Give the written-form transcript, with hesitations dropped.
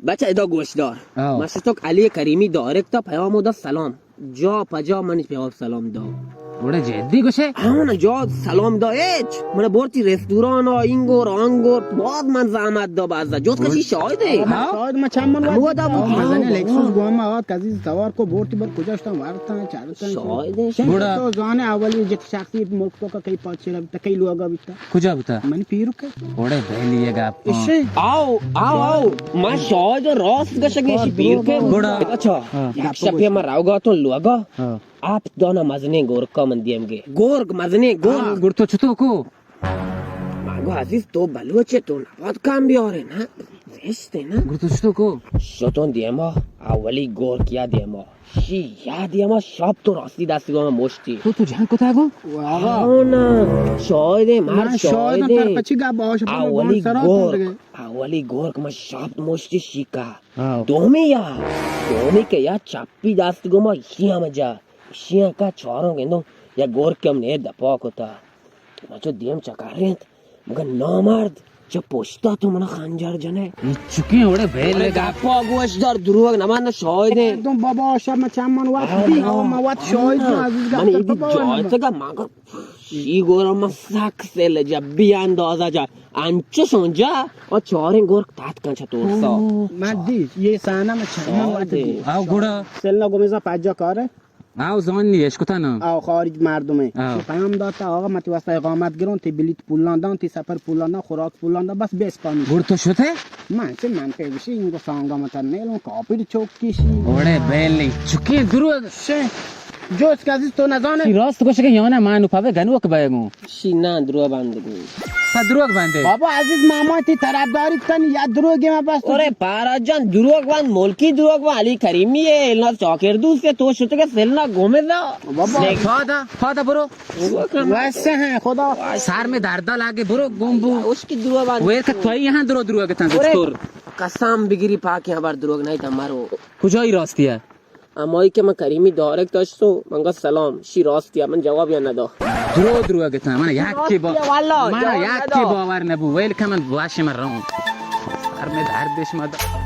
بچه ادا گوش دار مشتاق علی کریمی دایرکت تا پیام داد سلام جا پجا منش پیام سلام داد وڑا جدی گوشه همون جا سلام دا ایچ من برتی رستوران ها اینگور آنگور بعد من زحمت دا بازده جوت کشی شاهده شاید ما چند من وقت مزنه لکسوس گوام آقاد کزی سوار کو برتی بر کجاشتم وارتن چارتن شاهده بودا تو زان اولی جت شخصی ملک تو کا کئی پاچه تا کئی لوگا بیتا کجا بوتا من پیرو که وڑا بہلیے گا ایشه آو من شاهد راست گشگیشی پیر که بودا اچھا یک شبیه من راوگا تو لوگا آپ دانا مزنه گورکا من دیم گه گورگ مزنه گورگ گرتو چطو کو مگو عزیز تو بلوچه تو نباد کام بیاره نه زشته نه گرتو چطو کو شتون دیما اولی گورگ یا دیما شی یا دیما شاب تو راستی دستی گوام مشتی تو جهان کو تاگو آونا شاهده من شاید تر شاهده پچی گا باش اولی گورگ ما شاب مشتی شیکا دومی که یا چپی دستی گوما شیها مجا شیها کا چاروں گندو یا گورگ کم نه دپا کتا ما چو دیم چکاریت مگر نامرد چه پشتا تو منا خنجر جنه چکی وڑا بہلیے گا دپا گوش دار دروغ نمان شاهده دم بابا شب ما چند من وقت دی ما وقت شاید عزیز من ایدی جایت گا مگر شی گورم ما سکسه لجا بی اندازه جا انچه شونجا و چارین گورگ تحت کنچه تورسا من دی یه سانه ما چند من وقت دی آو گوڑا سلنا گومیزا پجا کاره آو زان نیش کتا نا او خارج مردمه پیام داد آقا مت واسه اقامت گرون تی بلیت پولاندان تی سفر پولاندان خوراک پولاندان بس بیس پانی گرتو شده من چه من پیوشی اینگو سانگا متن نیلون کاپیر چوک کشی وڑا بہلی چکی دروغ شه جوز که عزیز تو نزانه راست گوشه که یانا مانو پاوه گنو که بایگو شی نه دروغ بندگی پا دروغ بنده بابا عزیز ماما تی طرفداری کنی یا دروگی ما بس اوره پارا جان دروغ بند ملکی دروغ بند علی کریمیه ایلنا چاکر دوسته تو شده که سلنا گومه دا بابا پادا برو واسه ہیں خدا سر میں دردا لاگے برو گمبو اس کی دروغ بند ویر که توی یہاں دروغ تن دکتر قسم بگیری پاک یہاں بار دروغ نہیں تمارو کجایی راستی ہے امایی که من کریمی دارک داشتو منگا سلام شی راستی من جواب یا ندا دروغ تن من یکی باور نبو ویل که من باشه من رام سر میں دردش مد